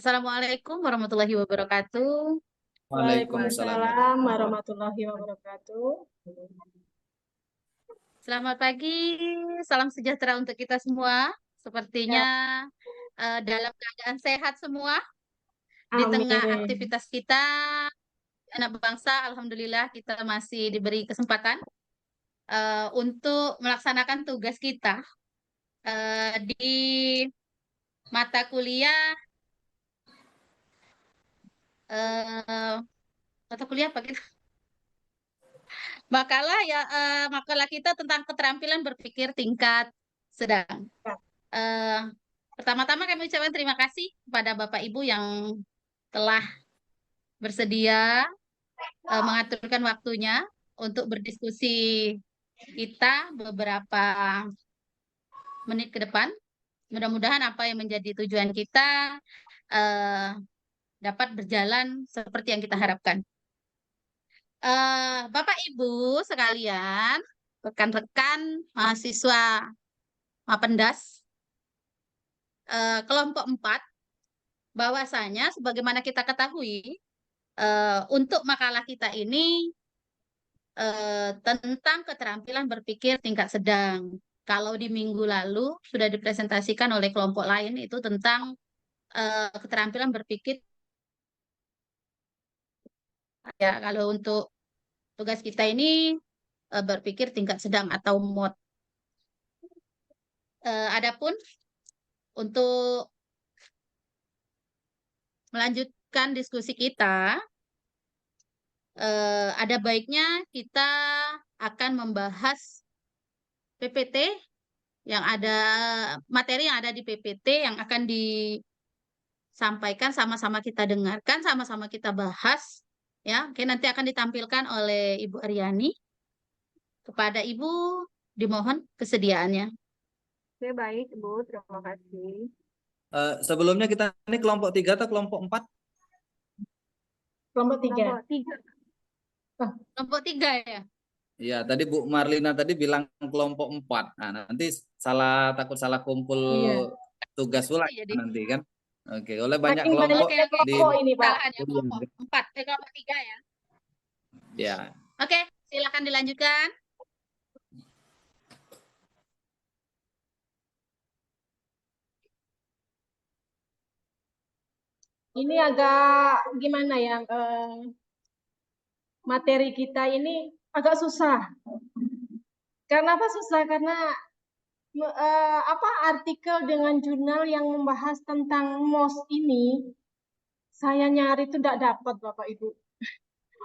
Assalamualaikum warahmatullahi wabarakatuh. Waalaikumsalam Waalaikumsalam warahmatullahi wabarakatuh. Selamat pagi, salam sejahtera untuk kita semua. Sepertinya Ya, dalam keadaan sehat semua di tengah amin. aktivitas kita, anak bangsa. Alhamdulillah kita masih diberi kesempatan untuk melaksanakan tugas kita di mata kuliah eh, mata kuliah apa gitu? Makalah kita tentang keterampilan berpikir tingkat sedang. Ya, Eh, Pertama-tama kami ucapkan terima kasih kepada Bapak Ibu yang telah bersedia mengaturkan waktunya untuk berdiskusi kita beberapa menit ke depan. Mudah-mudahan apa yang menjadi tujuan kita eh, dapat berjalan seperti yang kita harapkan. Bapak Ibu sekalian, rekan-rekan mahasiswa Mapendas, kelompok 4, bahwasanya sebagaimana kita ketahui, untuk makalah kita ini tentang keterampilan berpikir tingkat sedang. Kalau di minggu lalu sudah dipresentasikan oleh kelompok lain itu tentang keterampilan berpikir. Ya, kalau untuk tugas kita ini berpikir tingkat sedang atau MOD. Adapun untuk melanjutkan diskusi kita, ada baiknya kita akan membahas PPT yang ada materi yang ada di PPT yang akan disampaikan, sama-sama kita dengarkan, sama-sama kita bahas, ya. Oke, nanti akan ditampilkan oleh Ibu Aryani. Kepada Ibu dimohon kesediaannya. Oke, baik, Bu. Terima kasih. Sebelumnya kita ini kelompok 3 atau kelompok 4? Kelompok 3. Kelompok 3 ya. Iya, tadi Bu Marlina tadi bilang kelompok 4. Nah, nanti takut salah kumpul Iya. tugas pula Jadi nanti kan. Oke, oleh banyak Saking kelompok oke, di kelompok ini, Pak. kesalahan ya, kelompok 4, kelompok 3 ya. Ya. Oke, silakan dilanjutkan. Ini agak gimana ya? Materi kita ini agak susah. Karena apa susah? Karena artikel dengan jurnal yang membahas tentang MOS ini saya nyari itu tidak dapat, Bapak Ibu.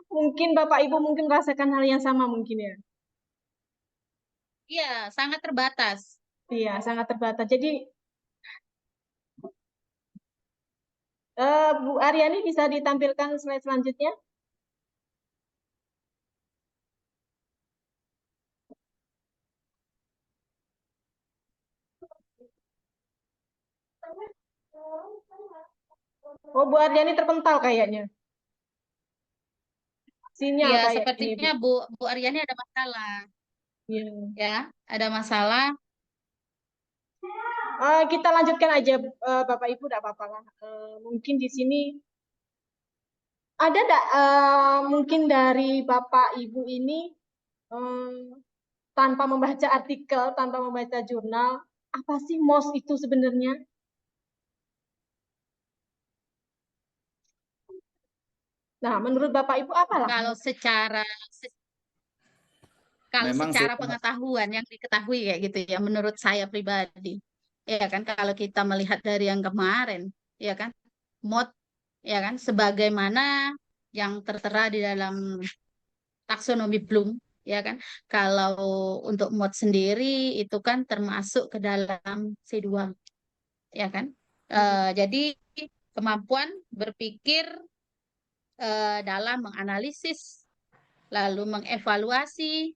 Mungkin Bapak Ibu mungkin merasakan hal yang sama mungkin ya. Iya, sangat terbatas. Iya, sangat terbatas. Jadi Bu Aryani bisa ditampilkan slide selanjutnya. Oh, Bu Aryani terpental kayaknya. Sinyal Iya, kayak ini, Bu. sepertinya Bu Aryani ada masalah. Iya. Ya, ada masalah. Kita lanjutkan aja, Bapak Ibu, tidak apa-apa lah. Mungkin di sini ada enggak mungkin dari Bapak Ibu ini tanpa membaca artikel, tanpa membaca jurnal, apa sih MOS itu sebenarnya? Nah, menurut Bapak Ibu apalah Kalau MOS? Memang secara sudah pengetahuan yang diketahui kayak gitu ya, menurut saya pribadi, ya kan, kalau kita melihat dari yang kemarin, ya kan, MOD, ya kan, sebagaimana yang tertera di dalam taksonomi Bloom, ya kan, kalau untuk MOD sendiri itu kan termasuk ke dalam C2, ya kan. Jadi kemampuan berpikir dalam menganalisis lalu mengevaluasi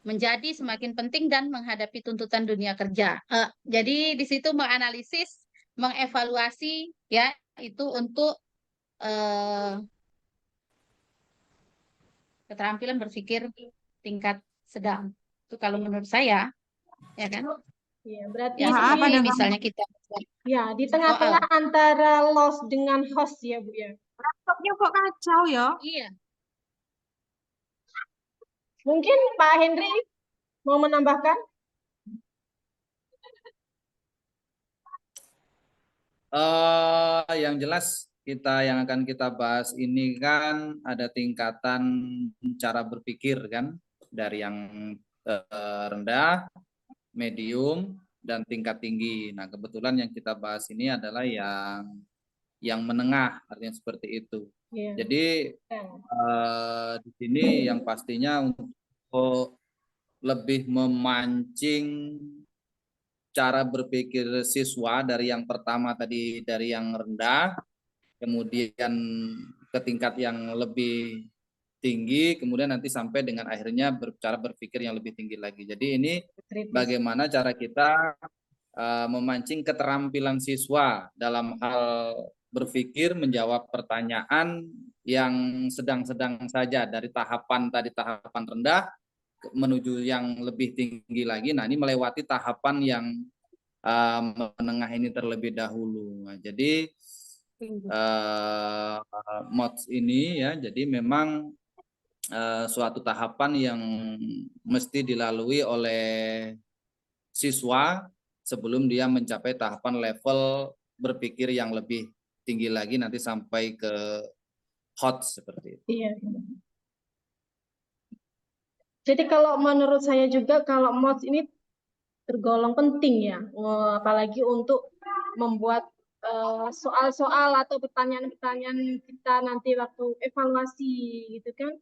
menjadi semakin penting dan menghadapi tuntutan dunia kerja. Jadi di situ menganalisis, mengevaluasi, ya, itu untuk keterampilan berpikir tingkat sedang. Itu kalau menurut saya, ya kan. Iya, berarti Ya, Maaf, seperti ada misalnya kita ya di soal. tengah-tengah antara lost dengan host ya Bu ya. laptopnya kok kacau ya. Iya. Mungkin Pak Henry mau menambahkan? Yang jelas yang akan kita bahas ini kan ada tingkatan cara berpikir kan, dari yang rendah, medium, dan tingkat tinggi. Nah, kebetulan yang kita bahas ini adalah yang menengah, artinya seperti itu. Iya. Jadi di sini yang pastinya untuk lebih memancing cara berpikir siswa dari yang pertama tadi, dari yang rendah, kemudian ke tingkat yang lebih tinggi, kemudian nanti sampai dengan akhirnya cara berpikir yang lebih tinggi lagi. Jadi ini Kritis. bagaimana cara kita memancing keterampilan siswa dalam hal berpikir, menjawab pertanyaan yang sedang-sedang saja, dari tahapan rendah menuju yang lebih tinggi lagi. Nah, ini melewati tahapan yang menengah ini terlebih dahulu. Nah, jadi mods ini ya, jadi memang suatu tahapan yang mesti dilalui oleh siswa sebelum dia mencapai tahapan level berpikir yang lebih tinggi lagi, nanti sampai ke hot seperti itu. Iya. Jadi kalau menurut saya juga kalau mods ini tergolong penting ya, apalagi untuk membuat soal-soal atau pertanyaan-pertanyaan kita nanti waktu evaluasi gitu kan.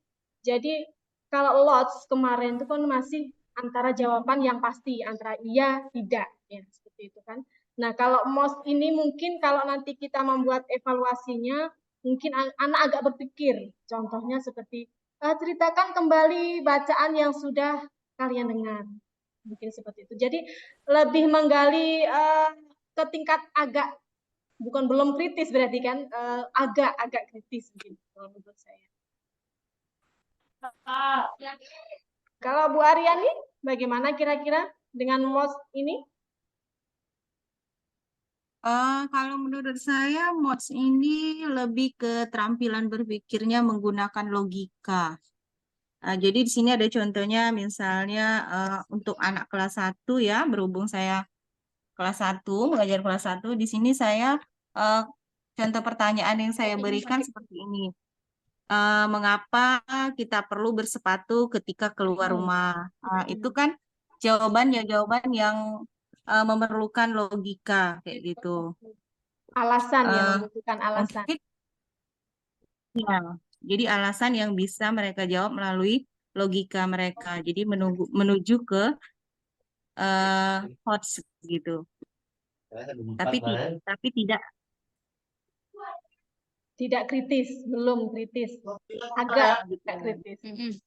Jadi kalau LOTS kemarin itu kan masih antara jawaban yang pasti, antara iya, tidak, ya seperti itu kan. Nah kalau MOS ini mungkin kalau nanti kita membuat evaluasinya, mungkin anak agak berpikir, contohnya seperti ceritakan kembali bacaan yang sudah kalian dengar. Mungkin seperti itu. Jadi lebih menggali ke tingkat agak, bukan belum kritis berarti kan, agak kritis mungkin kalau menurut saya. Kalau Bu Aryani, bagaimana kira-kira dengan MOS ini? Kalau menurut saya mods ini lebih ke keterampilan berpikirnya menggunakan logika. Jadi di sini ada contohnya, misalnya untuk anak kelas 1 ya, berhubung saya kelas 1, mengajar kelas 1, di sini saya contoh pertanyaan yang saya berikan seperti ini. Mengapa kita perlu bersepatu ketika keluar rumah? Itu kan jawaban yang memerlukan logika kayak gitu. Alasan ya, Eh, membutuhkan alasan. Mungkin ya, jadi alasan yang bisa mereka jawab melalui logika mereka. Jadi menuju ke HOTS gitu. Tapi tidak Tidak kritis, belum kritis, agak kritis.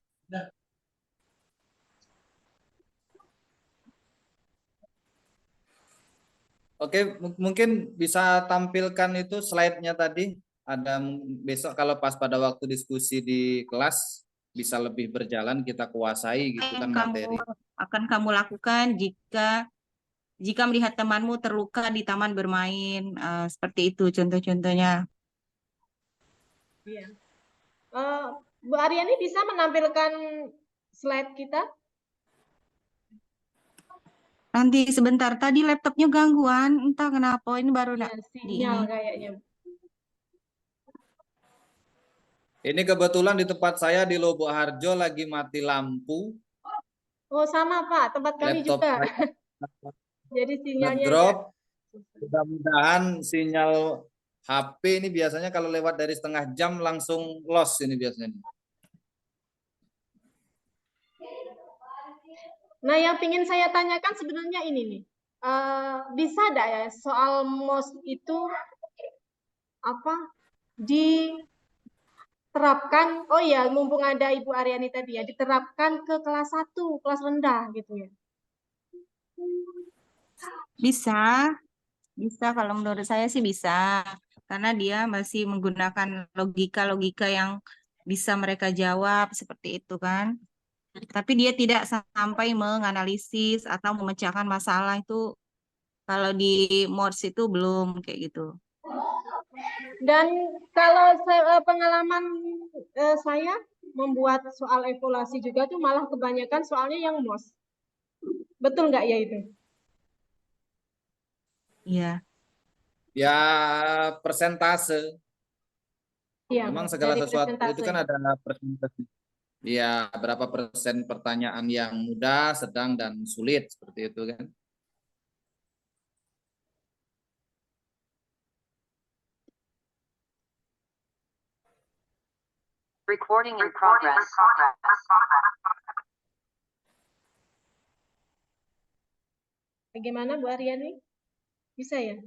Oke, mungkin bisa tampilkan itu slide-nya tadi. Ada besok kalau pas pada waktu diskusi di kelas bisa lebih berjalan, kita kuasai gitu kan materi. akan kamu lakukan jika melihat temanmu terluka di taman bermain, seperti itu contoh-contohnya. Iya. Bu Aryani bisa menampilkan slide kita? Nanti sebentar, tadi laptopnya gangguan, entah kenapa ini baru Iya, sinyal kayaknya. Ini kebetulan di tempat saya di Lubuk Harjo lagi mati lampu. Oh sama Pak, tempat kami Laptop juga. saya Jadi sinyalnya ngedrop. Mudah-mudahan sinyal HP ini biasanya kalau lewat dari setengah jam langsung lost ini biasanya. Nah, yang ingin saya tanyakan sebenarnya ini nih. Bisa enggak ya soal MOS itu apa diterapkan, oh ya mumpung ada Ibu Aryani tadi ya, diterapkan ke kelas 1, kelas rendah gitu ya. Bisa kalau menurut saya sih bisa, karena dia masih menggunakan logika-logika yang bisa mereka jawab seperti itu kan. Tapi dia tidak sampai menganalisis atau memecahkan masalah itu kalau di MODS itu belum kayak gitu. Dan kalau pengalaman saya membuat soal evaluasi juga tuh malah kebanyakan soalnya yang MOS. Betul nggak ya itu? Iya. Ya persentase. Iya, Memang segala dari sesuatu itu presentase. kan ada persentase. Ya, berapa persen pertanyaan yang mudah, sedang, dan sulit seperti itu kan. Recording in progress. Bagaimana Bu Aryani? Bisa ya?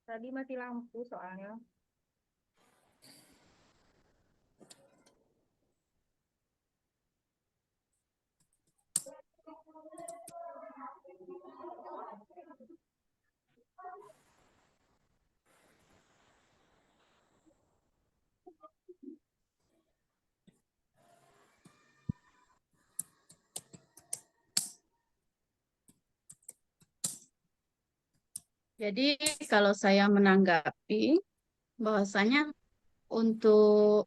Tadi mati lampu soalnya. Jadi kalau saya menanggapi bahwasanya untuk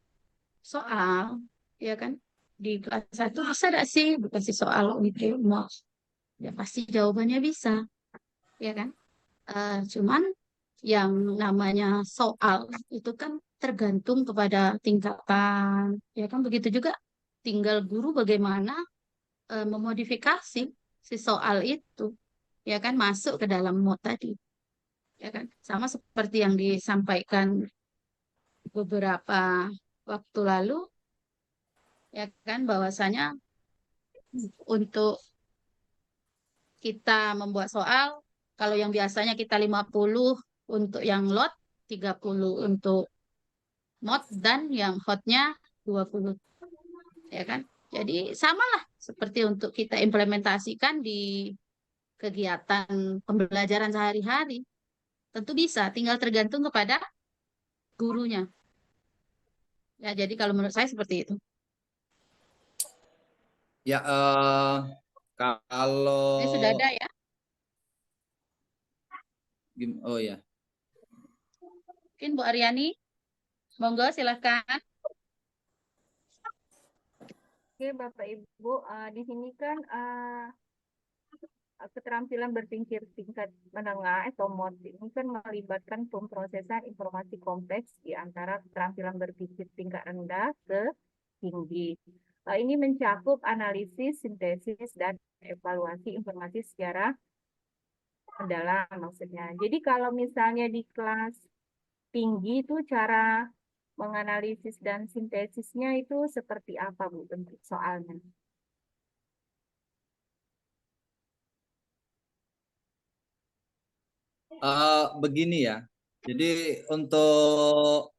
soal, ya kan, di kelas 1 bisa nggak sih dikasih soal untuk MOS? Ya pasti jawabannya bisa, ya kan? Cuman yang namanya soal itu kan tergantung kepada tingkatan, ya kan? Begitu juga tinggal guru bagaimana memodifikasi si soal itu, ya kan, masuk ke dalam mod tadi, ya kan? Sama seperti yang disampaikan beberapa waktu lalu, ya kan, bahwasanya untuk kita membuat soal, kalau yang biasanya kita 50 untuk yang lot, 30 untuk mod, dan yang hotnya 20, ya kan? Jadi samalah seperti untuk kita implementasikan di kegiatan pembelajaran sehari-hari. Tentu bisa, tinggal tergantung kepada gurunya. Ya, jadi kalau menurut saya seperti itu. Ya, Ini sudah kalau ada ya. oh ya, Mungkin Bu Aryani, monggo silakan. Oke, Bapak Ibu, di sini kan keterampilan berpikir tingkat menengah atau MOD ini kan melibatkan pemrosesan informasi kompleks di antara keterampilan berpikir tingkat rendah ke tinggi. Ini mencakup analisis, sintesis, dan evaluasi informasi secara mendalam maksudnya. Jadi kalau misalnya di kelas tinggi itu cara menganalisis dan sintesisnya itu seperti apa, Bu, bentuk soalnya? begini ya. Jadi untuk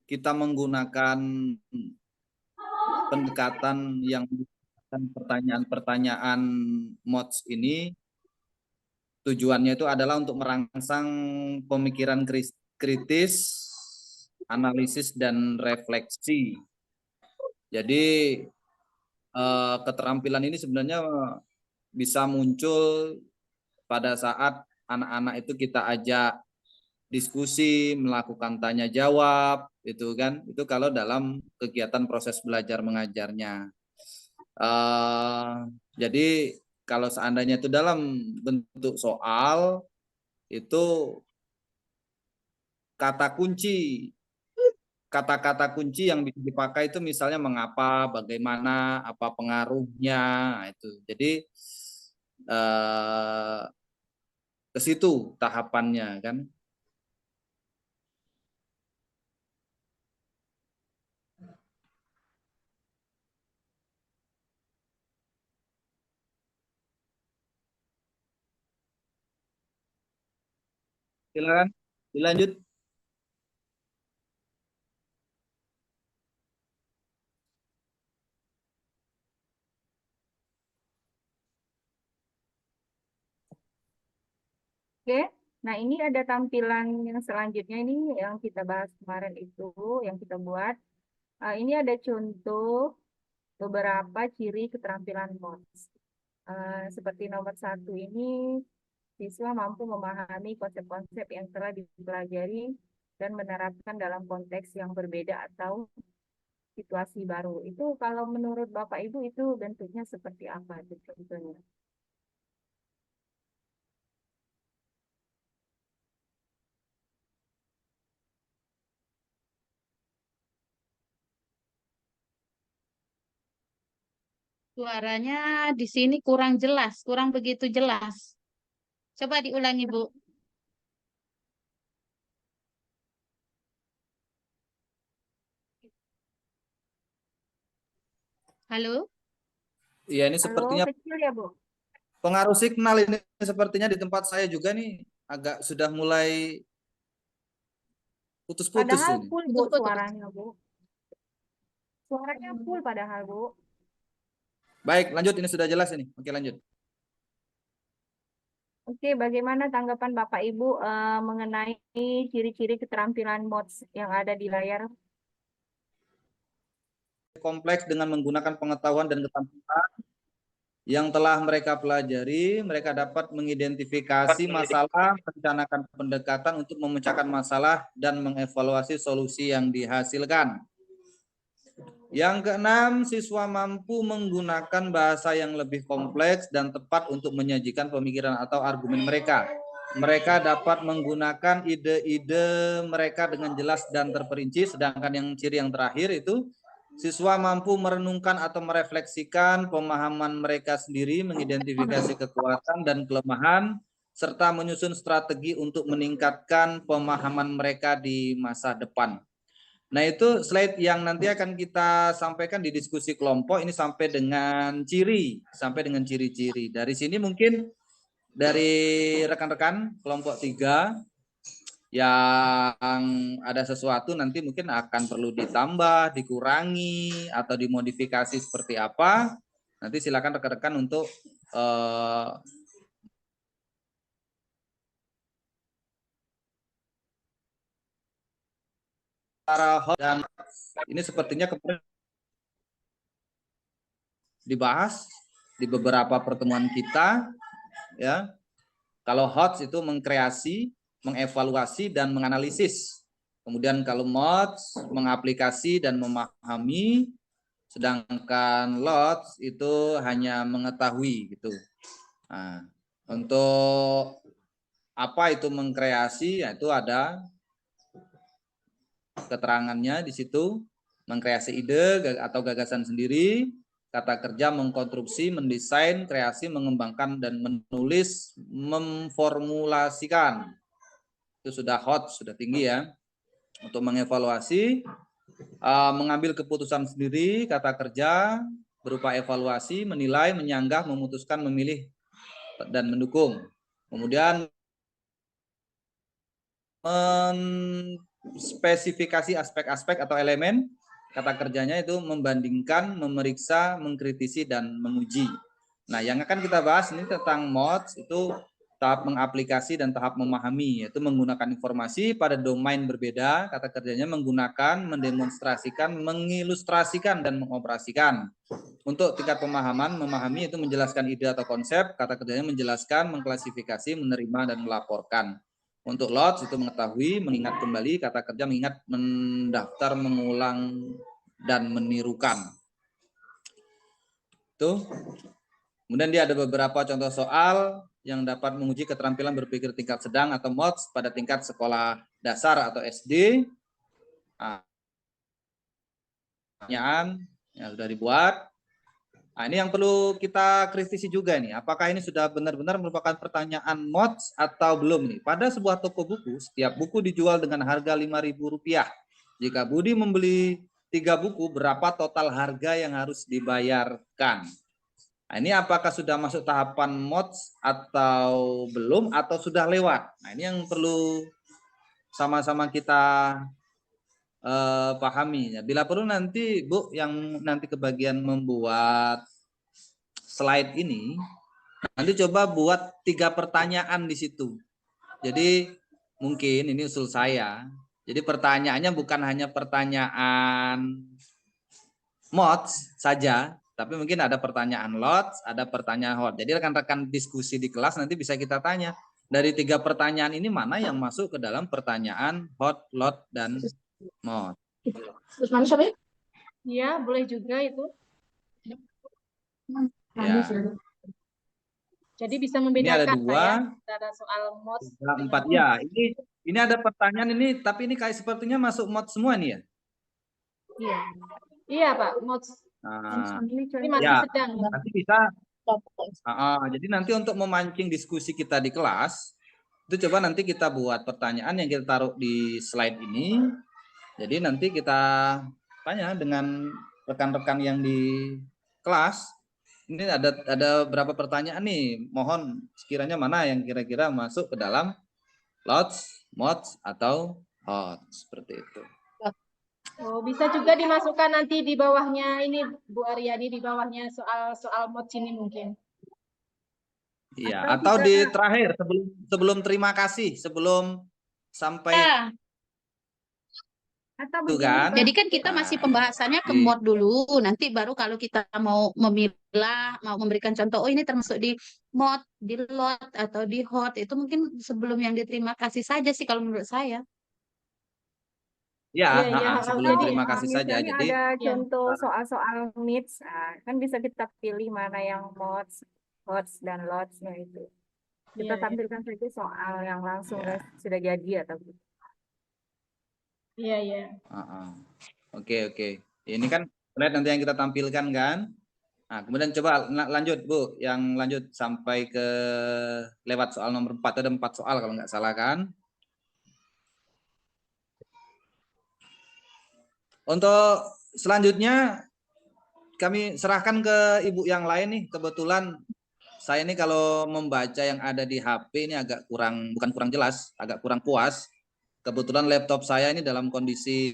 kita menggunakan pendekatan yang pertanyaan-pertanyaan mods ini, tujuannya itu adalah untuk merangsang pemikiran kritis, analisis, dan refleksi. Jadi keterampilan ini sebenarnya bisa muncul pada saat anak-anak itu kita ajak diskusi, melakukan tanya jawab, itu kan, itu kalau dalam kegiatan proses belajar mengajarnya. Jadi kalau seandainya itu dalam bentuk soal, itu kata-kata kunci yang bisa dipakai itu misalnya mengapa, bagaimana, apa pengaruhnya, itu. Jadi eh, ke situ tahapannya kan. Silakan dilanjut. Oke, nah ini ada tampilan yang selanjutnya ini yang kita bahas kemarin itu, yang kita buat. Ini ada contoh beberapa ciri keterampilan MOTS. Seperti nomor 1 ini, siswa mampu memahami konsep-konsep yang telah dipelajari dan menerapkan dalam konteks yang berbeda atau situasi baru. Itu kalau menurut Bapak Ibu itu bentuknya seperti apa itu contohnya? Suaranya di sini kurang jelas, kurang begitu jelas. Coba diulangi, Bu. Halo? Iya, ini Halo, sepertinya kecil ya, Bu? pengaruh signal ini sepertinya di tempat saya juga nih agak sudah mulai putus-putus Padahal ini. full, Bu, Putus-putus. suaranya, Bu. Suaranya full padahal, Bu. Baik, lanjut, ini sudah jelas ini. Oke, lanjut. Oke, bagaimana tanggapan Bapak Ibu mengenai ciri-ciri keterampilan MOTS yang ada di layar? Kompleks dengan menggunakan pengetahuan dan keterampilan yang telah mereka pelajari, mereka dapat mengidentifikasi masalah, merencanakan pendekatan untuk memecahkan masalah, dan mengevaluasi solusi yang dihasilkan. Yang keenam, siswa mampu menggunakan bahasa yang lebih kompleks dan tepat untuk menyajikan pemikiran atau argumen mereka. Mereka dapat menggunakan ide-ide mereka dengan jelas dan terperinci, sedangkan yang ciri yang terakhir itu siswa mampu merenungkan atau merefleksikan pemahaman mereka sendiri, mengidentifikasi kekuatan dan kelemahan, serta menyusun strategi untuk meningkatkan pemahaman mereka di masa depan. Nah, itu slide yang nanti akan kita sampaikan di diskusi kelompok ini sampai dengan ciri-ciri. Dari sini mungkin dari rekan-rekan kelompok 3 yang ada sesuatu nanti mungkin akan perlu ditambah, dikurangi, atau dimodifikasi seperti apa. Nanti silakan rekan-rekan untuk dan ini sepertinya kemarin dibahas di beberapa pertemuan kita, ya. Kalau HOTS itu mengkreasi, mengevaluasi, dan menganalisis. Kemudian kalau MOTS mengaplikasi dan memahami, sedangkan LOTS itu hanya mengetahui gitu. Nah, untuk apa itu mengkreasi, yaitu ada keterangannya di situ, mengkreasi ide atau gagasan sendiri, kata kerja mengkonstruksi, mendesain, kreasi, mengembangkan, dan menulis, memformulasikan. Itu sudah hot, sudah tinggi ya. Untuk mengevaluasi, mengambil keputusan sendiri, kata kerja berupa evaluasi, menilai, menyanggah, memutuskan, memilih, dan mendukung. Kemudian spesifikasi aspek-aspek atau elemen, kata kerjanya itu membandingkan, memeriksa, mengkritisi, dan menguji. Nah, yang akan kita bahas ini tentang MOTS itu tahap mengaplikasi dan tahap memahami, yaitu menggunakan informasi pada domain berbeda, kata kerjanya menggunakan, mendemonstrasikan, mengilustrasikan, dan mengoperasikan. Untuk tingkat pemahaman, memahami itu menjelaskan ide atau konsep, kata kerjanya menjelaskan, mengklasifikasi, menerima, dan melaporkan. Untuk LOTS itu mengetahui, mengingat kembali, kata kerja mengingat, mendaftar, mengulang, dan menirukan. Itu. Kemudian dia ada beberapa contoh soal yang dapat menguji keterampilan berpikir tingkat sedang atau MOTS pada tingkat sekolah dasar atau SD. Pertanyaan yang sudah dibuat. Nah, ini yang perlu kita kritisi juga nih. Apakah ini sudah benar-benar merupakan pertanyaan MOTS atau belum nih? Pada sebuah toko buku, setiap buku dijual dengan harga Rp5.000. Jika Budi membeli 3 buku, berapa total harga yang harus dibayarkan? Nah, ini apakah sudah masuk tahapan MOTS atau belum, atau sudah lewat? Nah, ini yang perlu sama-sama kita pahami. Bila perlu nanti Bu yang nanti kebagian membuat slide ini, nanti coba buat 3 pertanyaan di situ. Jadi mungkin ini usul saya. Jadi pertanyaannya bukan hanya pertanyaan mods saja, tapi mungkin ada pertanyaan lots, ada pertanyaan hot. Jadi rekan-rekan diskusi di kelas nanti bisa kita tanya. Dari 3 pertanyaan ini mana yang masuk ke dalam pertanyaan hot, lot, dan mod. Ya, boleh juga itu. Ya. Jadi bisa Ini ada membedakan 2, ya, antara soal mod 4. Ya, ini ada pertanyaan ini, tapi ini kayak sepertinya masuk mod semua nih ya. Iya. Iya, Pak, mod Nah, ini masih ya, sedang. nanti bisa. Jadi nanti untuk memancing diskusi kita di kelas, itu coba nanti kita buat pertanyaan yang kita taruh di slide ini. Jadi nanti kita tanya dengan rekan-rekan yang di kelas. Ini ada berapa pertanyaan nih? Mohon sekiranya mana yang kira-kira masuk ke dalam lots, mods, atau hot, seperti itu. Oh, bisa juga dimasukkan nanti di bawahnya ini Bu Aryani, di bawahnya soal mod ini mungkin. Iya, atau di terakhir sebelum terima kasih, sebelum sampai itu kan. Jadi kan kita masih pembahasannya ke mod dulu, nanti baru kalau kita mau memilah, mau memberikan contoh, oh ini termasuk di mod, di lot, atau di hot, itu mungkin sebelum yang diterima kasih saja sih kalau menurut saya. Ya, Iya, sebelum jadi, terima kasih saja. Misalnya Jadi ada contoh soal-soal MITS, kan bisa kita pilih mana yang mods, hots, dan lots-nya itu. Kita Iya. tampilkan saja soal yang langsung Ya. sudah jadi atau gitu. Iya. Oke. Ini kan slide nanti yang kita tampilkan kan. Nah, kemudian coba lanjut Bu, yang lanjut sampai ke lewat soal nomor 4, ada 4 soal kalau nggak salah kan. Untuk selanjutnya kami serahkan ke Ibu yang lain nih. Kebetulan saya ini kalau membaca yang ada di HP ini agak bukan kurang jelas, agak kurang puas. Kebetulan laptop saya ini dalam kondisi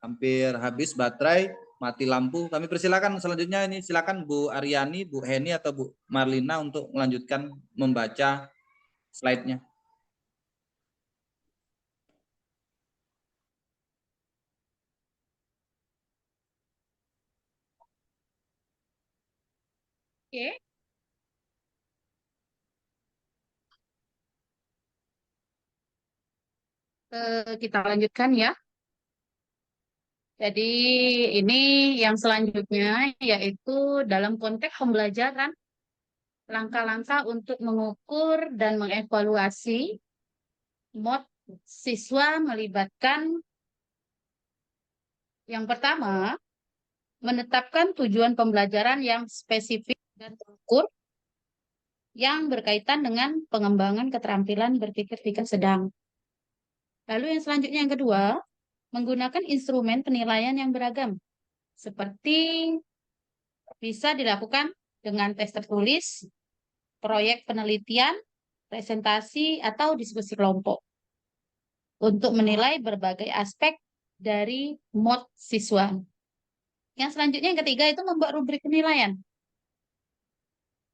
hampir habis baterai, mati lampu. Kami persilakan selanjutnya ini, silakan Bu Aryani, Bu Heni, atau Bu Marlina untuk melanjutkan membaca slide-nya. Oke. Kita lanjutkan ya. Jadi ini yang selanjutnya yaitu dalam konteks pembelajaran, langkah-langkah untuk mengukur dan mengevaluasi mod siswa melibatkan yang pertama, menetapkan tujuan pembelajaran yang spesifik dan terukur yang berkaitan dengan pengembangan keterampilan berpikir tingkat sedang. Lalu yang selanjutnya yang kedua, menggunakan instrumen penilaian yang beragam, seperti bisa dilakukan dengan tes tertulis, proyek penelitian, presentasi, atau diskusi kelompok untuk menilai berbagai aspek dari mod siswa. Yang selanjutnya yang ketiga itu membuat rubrik penilaian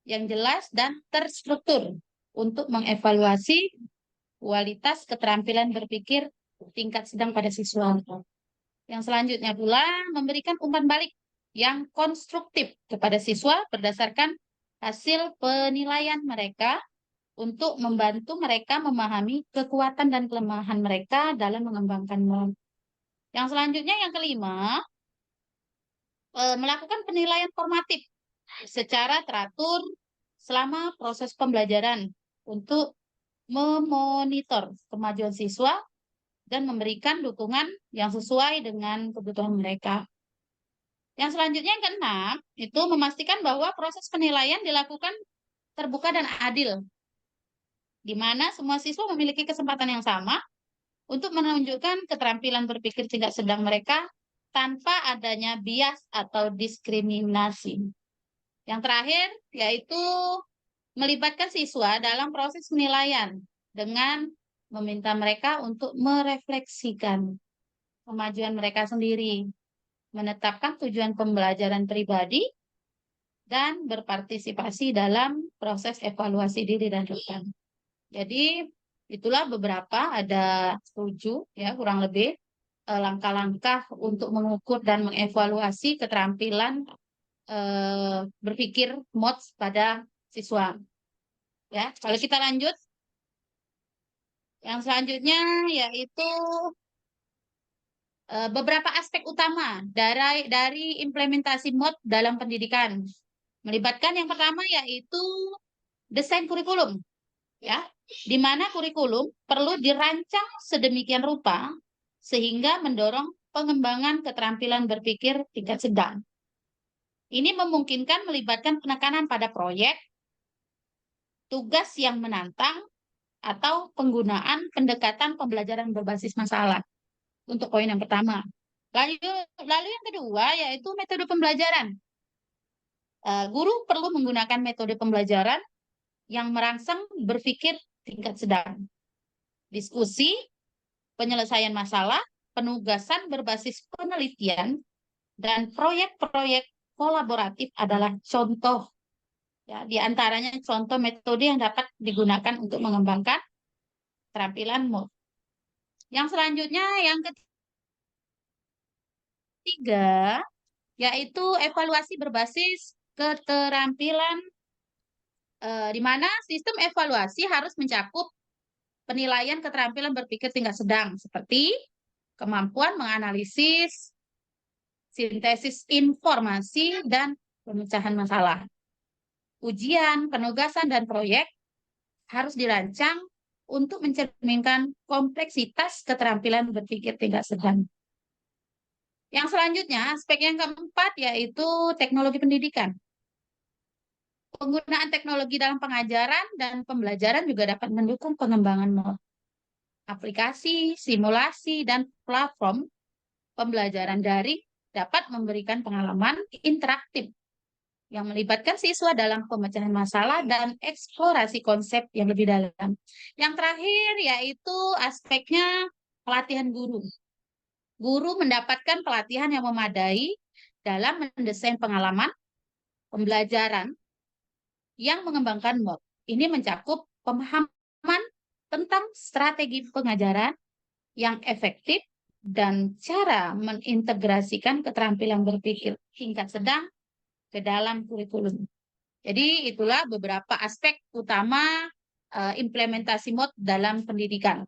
yang jelas dan terstruktur untuk mengevaluasi kualitas keterampilan berpikir tingkat sedang pada siswa. Yang selanjutnya pula memberikan umpan balik yang konstruktif kepada siswa berdasarkan hasil penilaian mereka untuk membantu mereka memahami kekuatan dan kelemahan mereka dalam mengembangkan mod. Yang selanjutnya yang kelima, melakukan penilaian formatif secara teratur selama proses pembelajaran untuk memonitor kemajuan siswa dan memberikan dukungan yang sesuai dengan kebutuhan mereka. Yang selanjutnya yang keenam, itu memastikan bahwa proses penilaian dilakukan terbuka dan adil, di mana semua siswa memiliki kesempatan yang sama untuk menunjukkan keterampilan berpikir tingkat sedang mereka tanpa adanya bias atau diskriminasi. Yang terakhir, yaitu melibatkan siswa dalam proses penilaian dengan meminta mereka untuk merefleksikan kemajuan mereka sendiri, menetapkan tujuan pembelajaran pribadi, dan berpartisipasi dalam proses evaluasi diri dan rekan. Jadi, Itulah beberapa, ada 7 ya kurang lebih langkah-langkah untuk mengukur dan mengevaluasi keterampilan berpikir MOTS pada siswa. Ya, kalau kita lanjut, yang selanjutnya yaitu beberapa aspek utama dari implementasi MOT dalam pendidikan. Melibatkan yang pertama yaitu desain kurikulum, ya, di mana kurikulum perlu dirancang sedemikian rupa sehingga mendorong pengembangan keterampilan berpikir tingkat sedang. Ini memungkinkan melibatkan penekanan pada proyek, tugas yang menantang, atau penggunaan pendekatan pembelajaran berbasis masalah. Untuk poin yang pertama. Lalu yang kedua yaitu metode pembelajaran. Guru perlu menggunakan metode pembelajaran yang merangsang berpikir tingkat sedang. Diskusi, penyelesaian masalah, penugasan berbasis penelitian, dan proyek-proyek kolaboratif adalah contoh. Ya, di antaranya contoh metode yang dapat digunakan untuk mengembangkan keterampilan MOT. Yang selanjutnya, yang ketiga, yaitu evaluasi berbasis keterampilan, di mana sistem evaluasi harus mencakup penilaian keterampilan berpikir tingkat sedang, seperti kemampuan menganalisis, sintesis informasi, dan pemecahan masalah. Ujian, penugasan, dan proyek harus dirancang untuk mencerminkan kompleksitas keterampilan berpikir tingkat sedang. Yang selanjutnya, aspek yang keempat yaitu teknologi pendidikan. Penggunaan teknologi dalam pengajaran dan pembelajaran juga dapat mendukung pengembangan MOT. Aplikasi, simulasi, dan platform pembelajaran daring dapat memberikan pengalaman interaktif yang melibatkan siswa dalam pemecahan masalah dan eksplorasi konsep yang lebih dalam. Yang terakhir yaitu aspeknya pelatihan guru. Guru mendapatkan pelatihan yang memadai dalam mendesain pengalaman pembelajaran yang mengembangkan MOT. Ini mencakup pemahaman tentang strategi pengajaran yang efektif dan cara mengintegrasikan keterampilan berpikir tingkat sedang ke dalam kurikulum. Jadi itulah beberapa aspek utama implementasi MOT dalam pendidikan.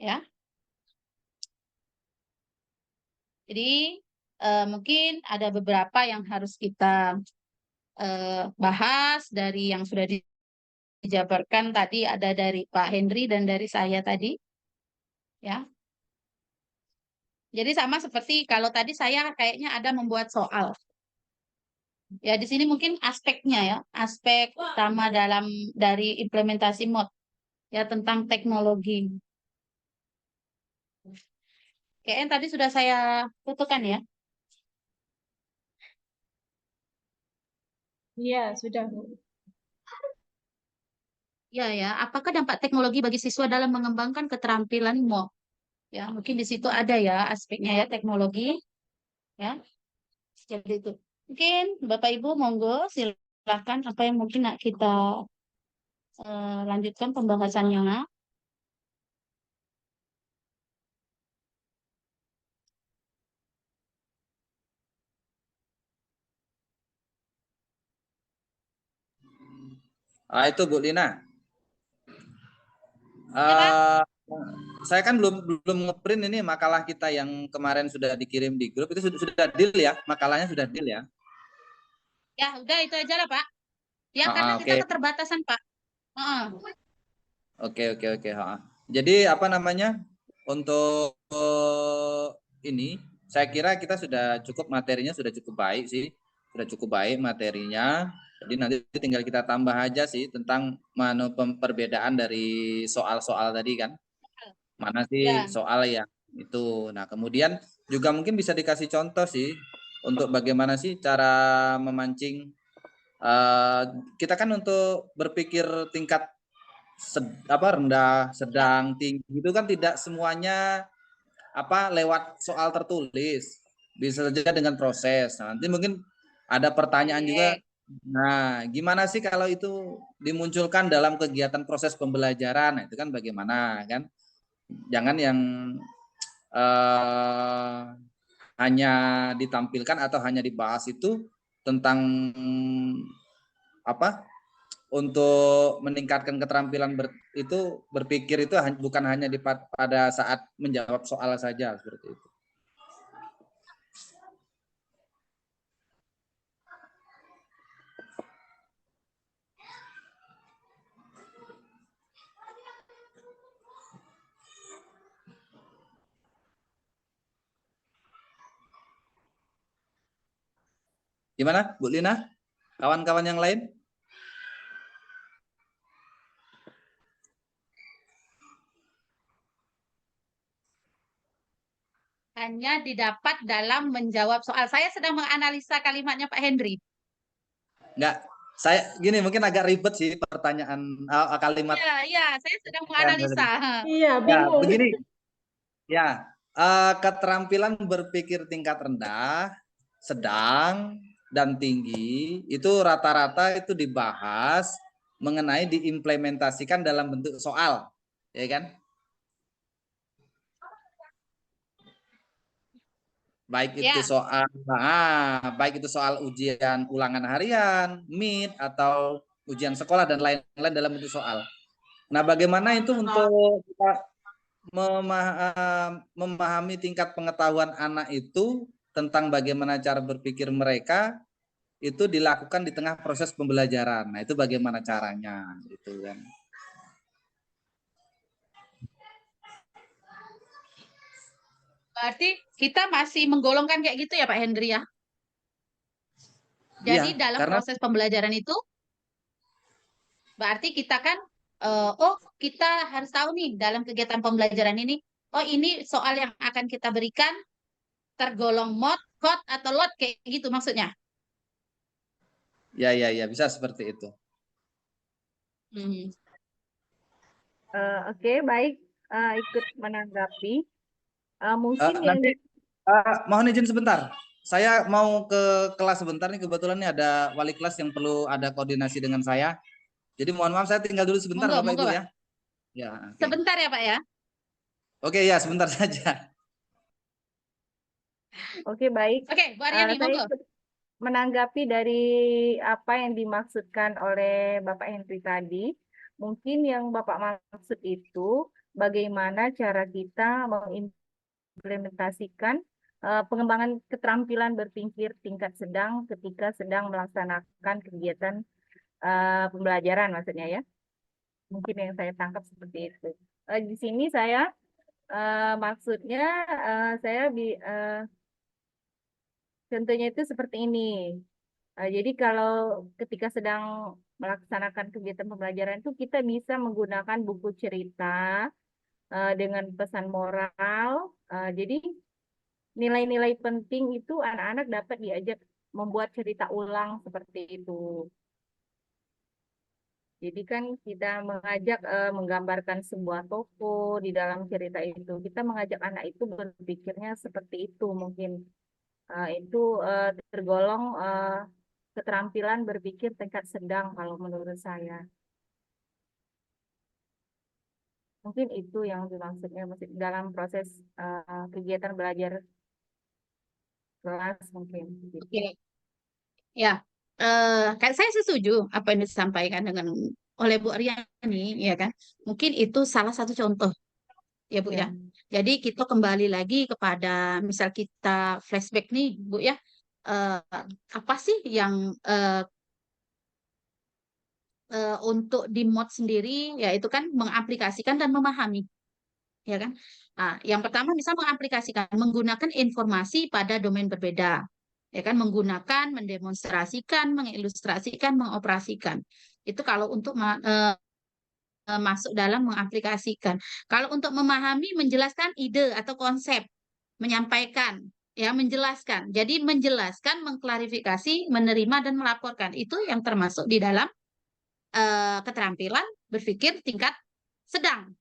Ya. Jadi mungkin ada beberapa yang harus kita bahas dari yang sudah dijabarkan tadi, ada dari Pak Henry dan dari saya tadi. Ya. Jadi sama seperti kalau tadi saya kayaknya ada membuat soal. Ya, di sini mungkin aspeknya ya, aspek utama dari implementasi MOT ya tentang teknologi. Kayaknya tadi sudah saya tutukan ya. Iya, sudah, Bu. Ya. Apakah dampak teknologi bagi siswa dalam mengembangkan keterampilan MOT? Ya, mungkin di situ ada ya aspeknya ya teknologi. Ya, jadi itu. Mungkin Bapak Ibu monggo silakan apa yang mungkin kita lanjutkan pembahasannya. Itu Bu Lina. Ya, Saya kan belum ngeprint ini makalah kita yang kemarin sudah dikirim di grup, itu sudah deal ya, makalahnya sudah deal ya. Ya, udah itu aja lah Pak. Ya, karena kita keterbatasan Pak. Oke. Jadi apa namanya, untuk ini saya kira kita sudah cukup, materinya sudah cukup baik sih, sudah cukup baik materinya. Jadi nanti tinggal kita tambah aja sih tentang perbedaan dari soal-soal tadi kan. Mana sih soal yang itu. Nah, kemudian juga mungkin bisa dikasih contoh sih untuk bagaimana sih cara memancing kita kan untuk berpikir tingkat rendah, sedang, tinggi itu kan tidak semuanya lewat soal tertulis. Bisa saja dengan proses. Nah, nanti mungkin ada pertanyaan juga Nah, gimana sih kalau itu dimunculkan dalam kegiatan proses pembelajaran? Nah, itu kan bagaimana kan? Jangan yang hanya ditampilkan atau hanya dibahas itu tentang apa? Untuk meningkatkan keterampilan itu berpikir itu bukan hanya pada saat menjawab soal saja seperti itu. Gimana, Bu Lina? Kawan-kawan yang lain? Hanya didapat dalam menjawab soal. Saya sedang menganalisa kalimatnya Pak Henry. Enggak, saya gini mungkin agak ribet sih pertanyaan kalimat. Iya, saya sedang menganalisa. Iya, Ya, bingung. begini. Ya, keterampilan berpikir tingkat rendah, sedang, dan tinggi itu rata-rata itu dibahas mengenai diimplementasikan dalam bentuk soal, ya kan? Baik itu baik itu soal ujian ulangan harian, mid atau ujian sekolah dan lain-lain dalam bentuk soal. Nah, bagaimana itu untuk kita memahami tingkat pengetahuan anak itu tentang bagaimana cara berpikir mereka itu dilakukan di tengah proses pembelajaran. Nah, itu bagaimana caranya gitu kan. Berarti kita masih menggolongkan kayak gitu ya Pak Henry ya? Jadi Iya, dalam karena proses pembelajaran itu berarti kita kan kita harus tahu nih dalam kegiatan pembelajaran ini, ini soal yang akan kita berikan tergolong mod, hot atau lot kayak gitu maksudnya. ya bisa seperti itu. Oke, baik. Ikut menanggapi. Mungkin yang Nanti mohon izin sebentar. Saya mau ke kelas sebentar nih, kebetulan nih ada wali kelas yang perlu ada koordinasi dengan saya. Jadi mohon maaf saya tinggal dulu sebentar Bapak monggo, Ibu Pak. ya. Ya, oke. Sebentar ya Pak ya. Oke, ya sebentar saja. Oke, baik. Oke, Bu Aryani, Saya monggo. ikut menanggapi dari apa yang dimaksudkan oleh Bapak Henry tadi. Mungkin yang Bapak maksud itu bagaimana cara kita mengimplementasikan pengembangan keterampilan berpikir tingkat sedang ketika sedang melaksanakan kegiatan pembelajaran maksudnya ya. Mungkin yang saya tangkap seperti itu. Di sini saya maksudnya saya contohnya itu seperti ini. Jadi kalau ketika sedang melaksanakan kegiatan pembelajaran itu kita bisa menggunakan buku cerita dengan pesan moral. Jadi nilai-nilai penting itu anak-anak dapat diajak membuat cerita ulang seperti itu. Jadi kan kita mengajak menggambarkan sebuah toko di dalam cerita itu. Kita mengajak anak itu berpikirnya seperti itu mungkin. Itu tergolong keterampilan berpikir tingkat sedang kalau menurut saya. Mungkin itu yang dimaksudnya dalam proses kegiatan belajar kelas mungkin. Oke. Ya, kan saya setuju apa yang disampaikan dengan oleh Bu Aryani, ya kan? Mungkin itu salah satu contoh, ya Bu ya. Jadi kita kembali lagi kepada misal kita flashback nih, Bu ya. Apa sih yang untuk di mod sendiri, yaitu kan mengaplikasikan dan memahami, ya kan? Nah, yang pertama bisa mengaplikasikan, menggunakan informasi pada domain berbeda, ya kan? Menggunakan, mendemonstrasikan, mengilustrasikan, mengoperasikan. Itu kalau untuk masuk dalam mengaplikasikan. Kalau untuk memahami, menjelaskan ide atau konsep, menyampaikan, ya menjelaskan. Jadi menjelaskan, mengklarifikasi, menerima dan melaporkan itu yang termasuk di dalam keterampilan berpikir tingkat sedang,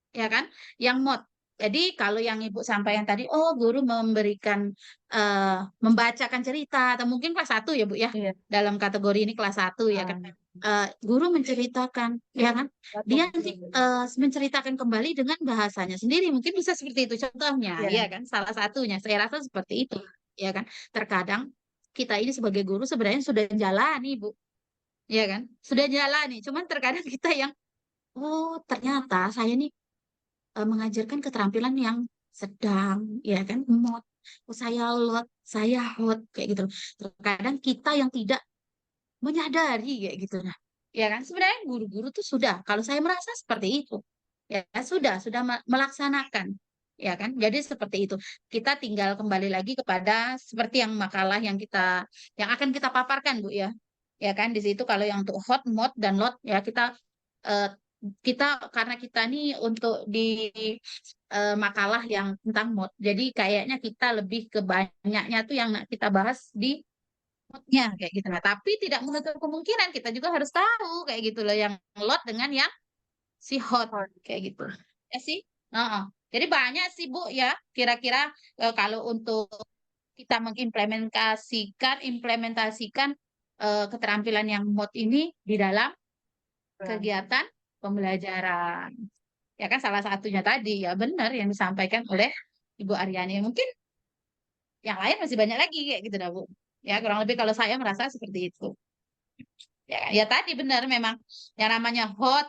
ya kan? Yang mod. Jadi kalau yang Ibu sampaikan tadi, oh guru memberikan membacakan cerita atau mungkin kelas 1 ya Bu ya. Iya. Dalam kategori ini kelas 1 ya kan. Guru menceritakan ya kan. Dia nanti menceritakan kembali dengan bahasanya sendiri. Mungkin bisa seperti itu contohnya Iya. ya kan. Salah satunya saya rasa seperti itu ya kan. Terkadang kita ini sebagai guru sebenarnya sudah jalani Bu. Ya kan? Sudah jalani. Cuman terkadang kita yang oh ternyata saya nih mengajarkan keterampilan yang sedang, ya kan, mod, oh, saya lot, saya hot, kayak gitu. Terkadang kita yang tidak menyadari kayak gitu, nah, ya kan. Sebenarnya guru-guru tuh sudah, kalau saya merasa seperti itu, ya sudah melaksanakan, ya kan. Jadi seperti itu. Kita tinggal kembali lagi kepada seperti yang makalah yang akan kita paparkan, Bu ya. Ya kan, di situ kalau yang untuk hot, mod, dan lot, ya eh, karena kita nih untuk di makalah yang tentang mod. Jadi kayaknya kita lebih ke banyaknya tuh yang kita bahas di modnya kayak gitu. Nah, tapi tidak menutup kemungkinan kita juga harus tahu kayak gitu loh yang lot dengan yang si hot kayak gitu. Ya sih. Heeh. Jadi banyak sih Bu ya. Kira-kira kalau untuk kita implementasikan keterampilan yang mod ini di dalam kegiatan pembelajaran. Ya kan salah satunya tadi ya benar yang disampaikan oleh Ibu Aryani. Mungkin yang lain masih banyak lagi kayak gitu dah Bu. Ya kurang lebih kalau saya merasa seperti itu. Ya tadi benar memang yang namanya hot,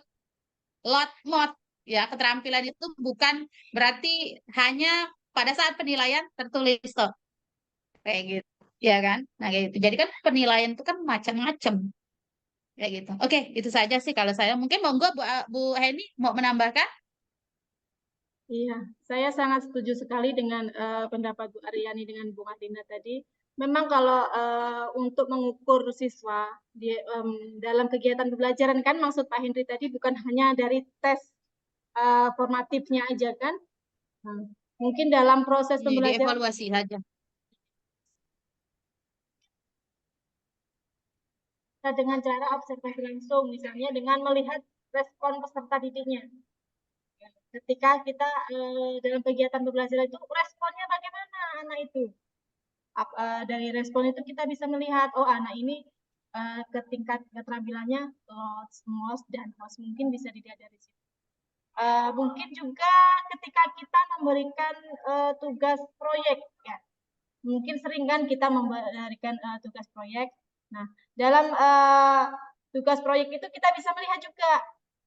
lot, mod. Ya keterampilan itu bukan berarti hanya pada saat penilaian tertulis toh. Kayak gitu. Ya kan? Nah kayak gitu. Jadi kan penilaian itu kan macam-macam. Kayak gitu. Oke, itu saja sih kalau saya. Mungkin monggo Bu Heni mau menambahkan? Iya, saya sangat setuju sekali dengan pendapat Bu Aryani dengan Bu Martina tadi. Memang kalau untuk mengukur siswa dalam kegiatan pembelajaran kan maksud Pak Henry tadi bukan hanya dari tes formatifnya aja kan. Nah, mungkin dalam proses Iya, pembelajaran dievaluasi saja. dengan cara observasi langsung, misalnya dengan melihat respon peserta didiknya. Ketika kita dalam kegiatan pembelajaran itu responnya bagaimana anak itu. Dari respon itu kita bisa melihat, oh anak ini ke tingkat keterampilannya LOTS, MOS, dan HOS. Mungkin bisa dilihat dari situ. Mungkin juga ketika kita memberikan tugas proyek, ya. Mungkin sering kan kita memberikan tugas proyek. Nah, dalam tugas proyek itu kita bisa melihat juga,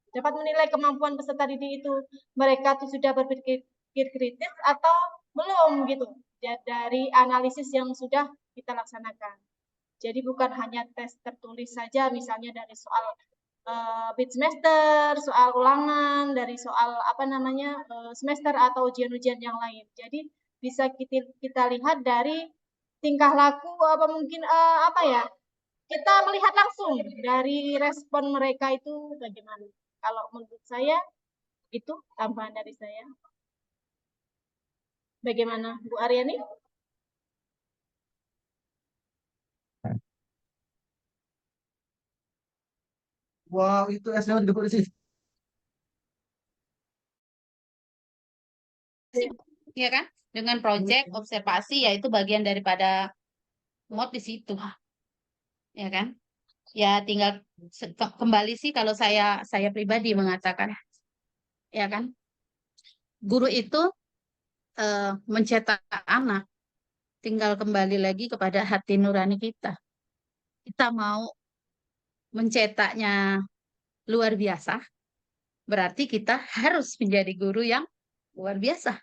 dapat menilai kemampuan peserta didik itu. Mereka tuh sudah berpikir kritis atau belum gitu. Dari analisis yang sudah kita laksanakan. Jadi bukan hanya tes tertulis saja, misalnya dari soal bid semester, soal ulangan, dari soal semester atau ujian-ujian yang lain. Jadi bisa kita lihat dari tingkah laku mungkin kita melihat langsung dari respon mereka itu bagaimana. Kalau menurut saya itu tambahan dari saya. Bagaimana Bu Aryani? Wow, itu S-nya di sini. Ya kan? Dengan proyek observasi yaitu bagian daripada mod di situ. Ya kan? Ya tinggal kembali sih kalau saya pribadi mengatakan ya kan? Guru itu mencetak anak tinggal kembali lagi kepada hati nurani kita. Kita mau mencetaknya luar biasa, berarti kita harus menjadi guru yang luar biasa.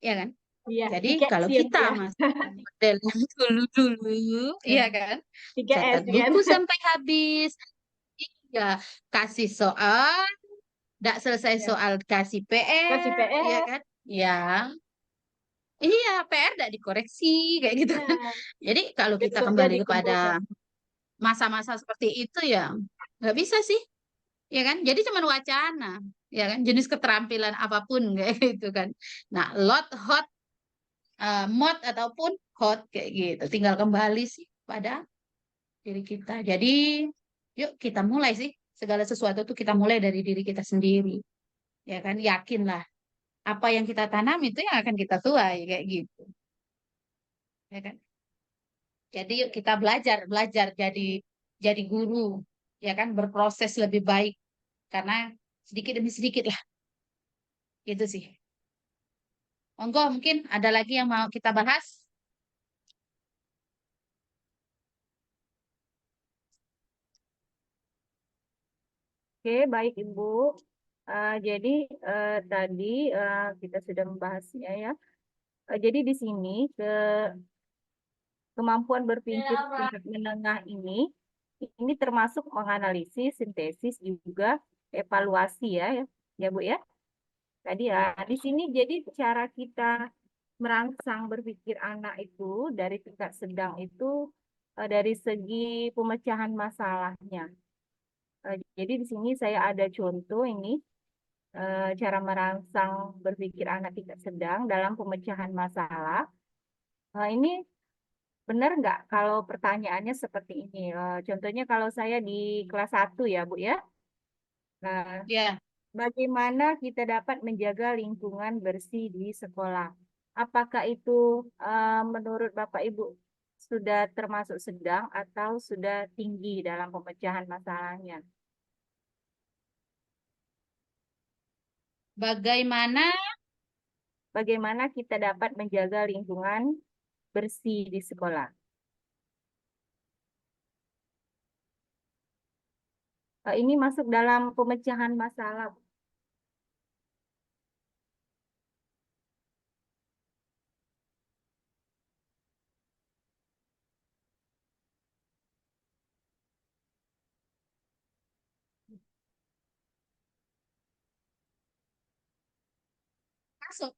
Ya kan? Iya, Jadi kalau kita masih model yang dulu-dulu, iya kan? Catat buku sampai habis. Iya, kasih soal, tidak selesai soal kasih PR, iya kan? Ya, iya PR tidak dikoreksi kayak gitu. Jadi kalau kita kembali kepada masa-masa seperti itu ya nggak bisa sih, ya kan? Jadi cuma wacana, ya kan? Jenis keterampilan apapun kayak gitu kan. Nah, lot, hot, mod ataupun hot kayak gitu. Tinggal kembali sih pada diri kita. Jadi yuk kita mulai sih segala sesuatu tuh kita mulai dari diri kita sendiri. Ya kan? Yakinlah apa yang kita tanam itu yang akan kita tuai kayak gitu, ya kan? Jadi yuk kita belajar, belajar jadi guru, ya kan? Berproses lebih baik karena sedikit demi sedikit lah, gitu sih. Monggo, mungkin ada lagi yang mau kita bahas? Oke, baik Ibu. Jadi tadi kita sudah membahasnya ya. Jadi di sini kemampuan berpikir tingkat menengah ini termasuk menganalisis, sintesis juga evaluasi ya, ya Bu ya. Tadi ya di sini jadi cara kita merangsang berpikir anak itu dari tingkat sedang itu dari segi pemecahan masalahnya. Jadi di sini saya ada contoh ini cara merangsang berpikir anak tingkat sedang dalam pemecahan masalah. Ini benar nggak kalau pertanyaannya seperti ini? Contohnya kalau saya di kelas 1 ya, Bu ya. Nah, Ya, bagaimana kita dapat menjaga lingkungan bersih di sekolah? Apakah itu menurut Bapak Ibu sudah termasuk sedang atau sudah tinggi dalam pemecahan masalahnya? bagaimana Bagaimana kita dapat menjaga lingkungan bersih di sekolah? Ini masuk dalam pemecahan masalah. masuk?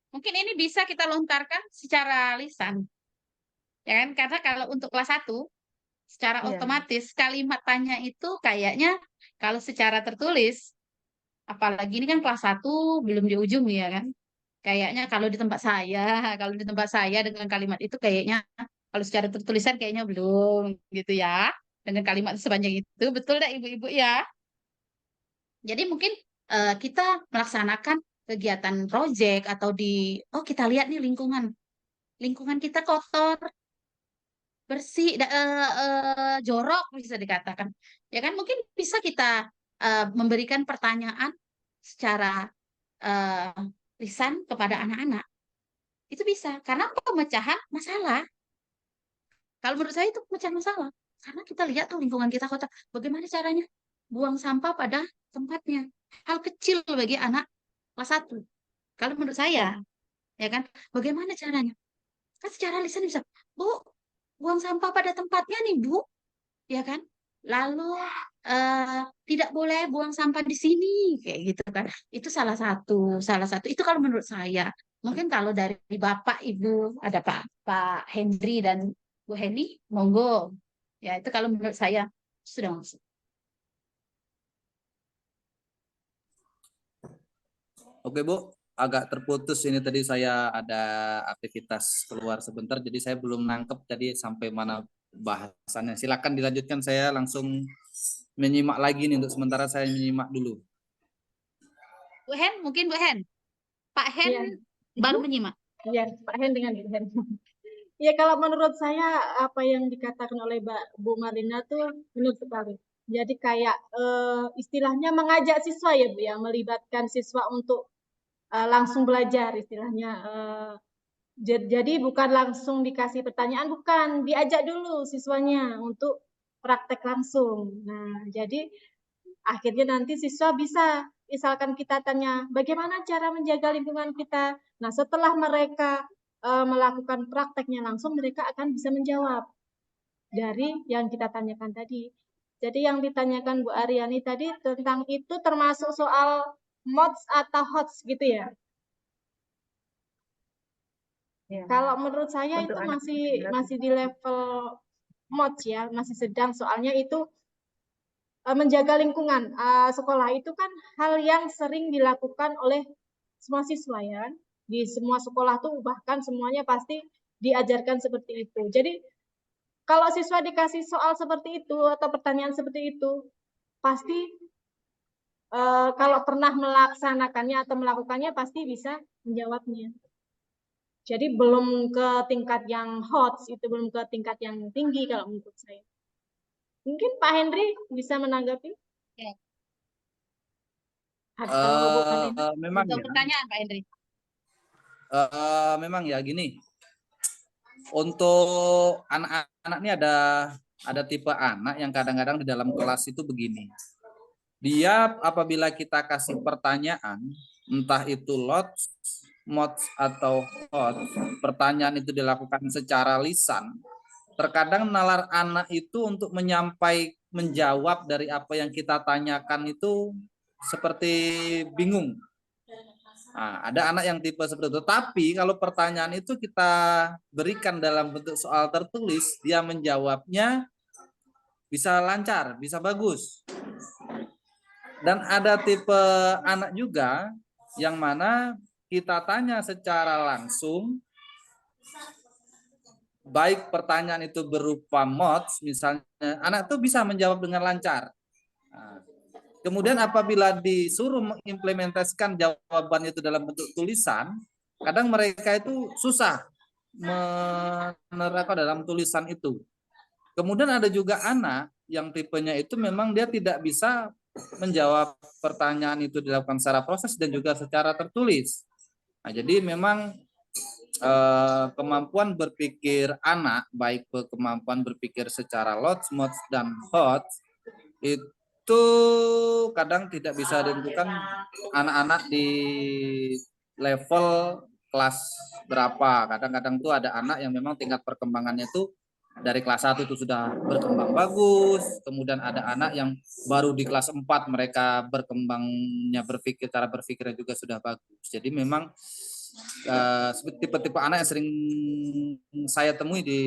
Mungkin ini bisa kita lontarkan secara lisan, ya kan? Karena kalau untuk kelas 1, secara Iya. otomatis kalimat tanya itu kayaknya kalau secara tertulis, apalagi ini kan kelas 1 belum di ujung ya kan? Kayaknya kalau di tempat saya dengan kalimat itu kayaknya kalau secara tertulisan kayaknya belum gitu ya. Dengan kalimat sepanjang itu, betul dah ibu-ibu ya. Jadi mungkin kita melaksanakan kegiatan proyek atau oh kita lihat nih lingkungan kita kotor, bersih, jorok bisa dikatakan. Ya kan mungkin bisa kita memberikan pertanyaan secara eh, lisan kepada anak-anak. Itu bisa karena pemecahan masalah. Kalau menurut saya itu pemecahan masalah. Karena kita lihat tuh lingkungan kita kotor. Bagaimana caranya? Buang sampah pada tempatnya. Hal kecil bagi anak kelas 1. Kalau menurut saya, ya kan? Bagaimana caranya? Kan secara lisan bisa, Bu, buang sampah pada tempatnya nih, Bu. Ya kan? Lalu tidak boleh buang sampah di sini, kayak gitu kan? Itu salah satu. Itu kalau menurut saya. Mungkin kalau dari Bapak, Ibu, ada Pak Henry dan Bu Heni, monggo. Ya itu kalau menurut saya sudah masuk. Oke Bu, agak terputus ini tadi saya ada aktivitas keluar sebentar, jadi saya belum nangkep tadi sampai mana bahasannya. Silakan dilanjutkan, saya langsung menyimak lagi nih, untuk sementara saya menyimak dulu. Bu Hen, mungkin Bu Hen. Pak Hen Iya. baru menyimak. Iya, Pak Hen dengan Ibu Hen. Ya kalau menurut saya apa yang dikatakan oleh Bu Marina tuh benar sekali. Jadi kayak istilahnya mengajak siswa ya Bu ya, melibatkan siswa untuk langsung belajar istilahnya. Jadi bukan langsung dikasih pertanyaan, bukan, diajak dulu siswanya untuk praktek langsung. Nah, jadi akhirnya nanti siswa bisa, misalkan kita tanya, bagaimana cara menjaga lingkungan kita? Nah, setelah mereka melakukan prakteknya langsung, mereka akan bisa menjawab dari yang kita tanyakan tadi. Jadi yang ditanyakan Bu Aryani tadi tentang itu termasuk soal mods atau HOTS gitu ya? Ya. Kalau menurut saya Untuk itu anak masih di level mods ya, masih sedang, soalnya itu menjaga lingkungan sekolah itu kan hal yang sering dilakukan oleh semua siswa ya. Di semua sekolah tuh bahkan semuanya pasti diajarkan seperti itu. Jadi kalau siswa dikasih soal seperti itu atau pertanyaan seperti itu, pasti kalau pernah melaksanakannya atau melakukannya pasti bisa menjawabnya. Jadi belum ke tingkat yang hot, itu belum ke tingkat yang tinggi kalau menurut saya. Mungkin Pak Henry bisa menanggapi? Ya. Atau Bu Kalina? Memang Untuk ya, pertanyaan Pak Henry. memang ya gini. Untuk anak-anak ini ada tipe anak yang kadang-kadang di dalam kelas itu begini. Dia apabila kita kasih pertanyaan, entah itu lots, mods atau hot, pertanyaan itu dilakukan secara lisan. Terkadang nalar anak itu untuk menjawab dari apa yang kita tanyakan itu seperti bingung. Nah, ada anak yang tipe seperti itu. Tapi kalau pertanyaan itu kita berikan dalam bentuk soal tertulis, dia menjawabnya bisa lancar, bisa bagus. Dan ada tipe anak juga yang mana kita tanya secara langsung, baik pertanyaan itu berupa mods, misalnya anak itu bisa menjawab dengan lancar. Nah, kemudian apabila disuruh mengimplementasikan jawaban itu dalam bentuk tulisan, kadang mereka itu susah menerapkan dalam tulisan itu. Kemudian ada juga anak yang tipenya itu memang dia tidak bisa menjawab pertanyaan itu dilakukan secara proses dan juga secara tertulis. Nah, jadi memang kemampuan berpikir anak, baik kemampuan berpikir secara lots, mods, dan hot, itu kadang tidak bisa ditentukan anak-anak di level kelas berapa. Kadang-kadang tuh ada anak yang memang tingkat perkembangannya itu dari kelas 1 itu sudah berkembang bagus, kemudian ada anak yang baru di kelas 4 mereka berkembangnya cara berpikirnya juga sudah bagus. Jadi memang tipe-tipe anak yang sering saya temui di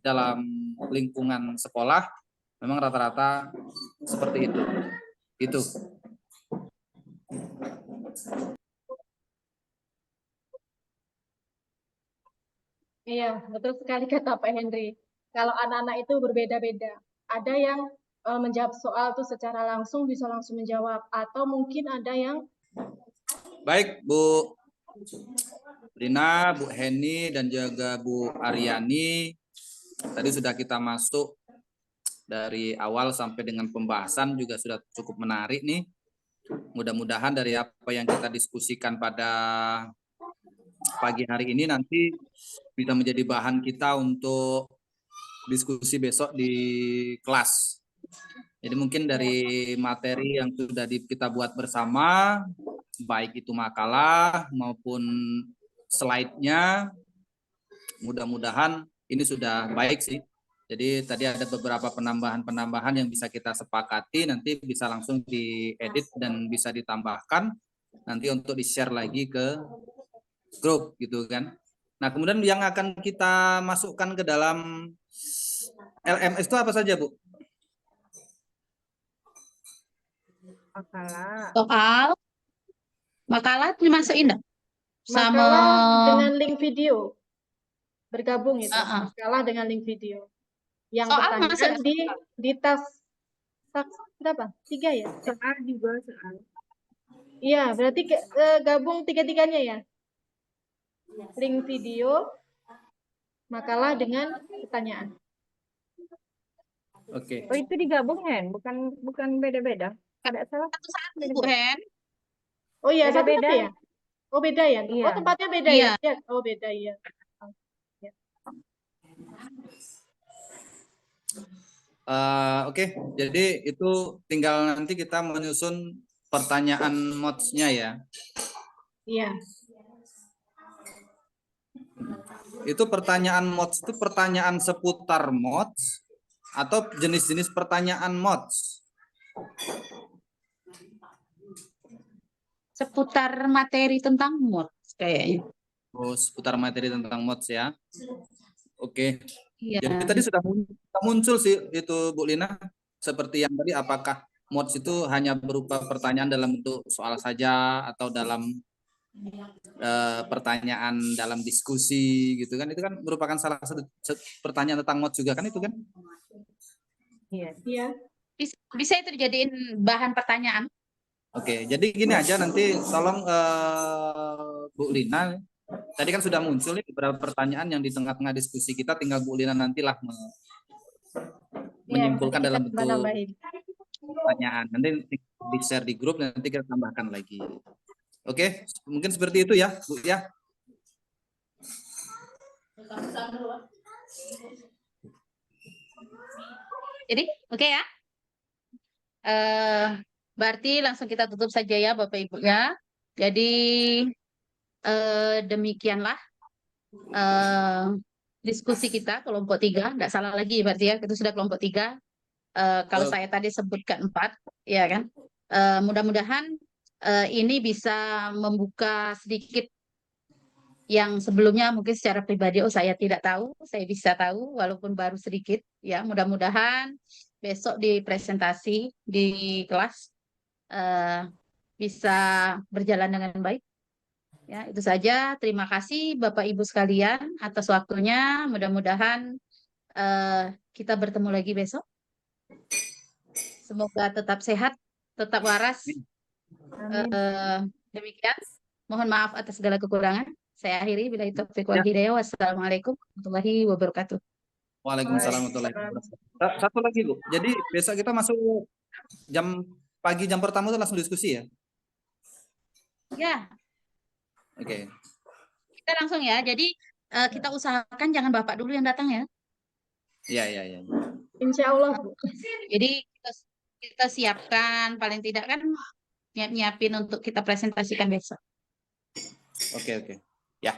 dalam lingkungan sekolah memang rata-rata seperti itu. Itu. Iya, betul sekali kata Pak Henry. Kalau anak-anak itu berbeda-beda. Ada yang menjawab soal itu secara langsung bisa langsung menjawab, atau mungkin ada yang baik Bu Rina, Bu Heni, dan juga Bu Aryani. Tadi sudah kita masuk dari awal sampai dengan pembahasan juga sudah cukup menarik nih. Mudah-mudahan dari apa yang kita diskusikan pada pagi hari ini nanti bisa menjadi bahan kita untuk diskusi besok di kelas. Jadi mungkin dari materi yang sudah kita buat bersama, baik itu makalah maupun slide-nya, mudah-mudahan ini sudah baik sih. Jadi tadi ada beberapa penambahan-penambahan yang bisa kita sepakati, nanti bisa langsung diedit dan bisa ditambahkan nanti untuk di-share lagi ke grup gitu kan. Nah, kemudian yang akan kita masukkan ke dalam LMS itu apa saja, Bu? Makalah dimasukin enggak? makalah dengan link video. Bergabung itu. Makalah dengan link video. Yang Soal pertanyaan di tas berapa? 3 ya? Soal juga soal. Iya, berarti gabung tiga-tiganya ya? Link video, makalah dengan pertanyaan. Oke. Oh, itu digabung, Hen? Bukan beda-beda. Ada salah? Satu-satu, Bu Hen. Oh iya, Beda-beda. satu-satu ya? Oh beda ya? Iya. Oh tempatnya beda Iya. ya? Oh beda ya. Oke, jadi itu tinggal nanti kita menyusun pertanyaan mods-nya ya. Iya. Itu pertanyaan mods itu pertanyaan seputar mods atau jenis-jenis pertanyaan mods? Seputar materi tentang mods kayaknya. Oh, seputar materi tentang mods ya. Oke. Iya. Jadi tadi sudah muncul sih itu Bu Lina, seperti yang tadi, apakah mods itu hanya berupa pertanyaan dalam bentuk soal saja atau dalam pertanyaan dalam diskusi gitu kan, itu kan merupakan salah satu pertanyaan tentang mods juga kan itu kan? Iya. Iya. Bisa itu dijadiin bahan pertanyaan? Oke, jadi gini aja nanti tolong Bu Lina, tadi kan sudah muncul nih beberapa pertanyaan yang di tengah-tengah diskusi kita, tinggal Bu Lina nantilah menyimpulkan Kita dalam bentuk tambah-tambahin. pertanyaan. Nanti di share di grup, nanti kita tambahkan lagi. Oke, mungkin seperti itu ya, Bu ya. Jadi, oke ya. Berarti langsung kita tutup saja ya Bapak Ibu ya. Jadi demikianlah diskusi kita kelompok 3. Nggak salah lagi berarti ya, itu sudah kelompok 3. Kalau saya tadi sebutkan 4, ya kan. Mudah-mudahan ini bisa membuka sedikit yang sebelumnya mungkin secara pribadi saya tidak tahu, saya bisa tahu walaupun baru sedikit ya. Mudah-mudahan besok di presentasi di kelas bisa berjalan dengan baik. Ya, itu saja. Terima kasih Bapak Ibu sekalian atas waktunya. Mudah-mudahan kita bertemu lagi besok. Semoga tetap sehat, tetap waras. Demikian. Mohon maaf atas segala kekurangan. Saya akhiri. Billahi taufiq wal hidayah. Wassalamualaikum warahmatullahi wabarakatuh. Waalaikumsalam warahmatullahi wabarakatuh. Satu lagi Bu, jadi besok kita masuk pagi jam pertama itu langsung diskusi ya? Ya. Oke. Kita langsung ya. Jadi kita usahakan jangan Bapak dulu yang datang ya. Iya. Insya Allah, Bu. Jadi kita siapkan paling tidak kan nyiapin untuk kita presentasikan besok. Oke. Ya.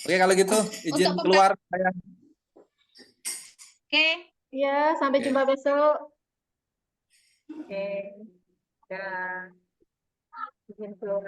Oke, kalau gitu izin Untuk keluar saya. Oke. Ya, sampai Oke. jumpa besok. Oke. Ya. Izin keluar.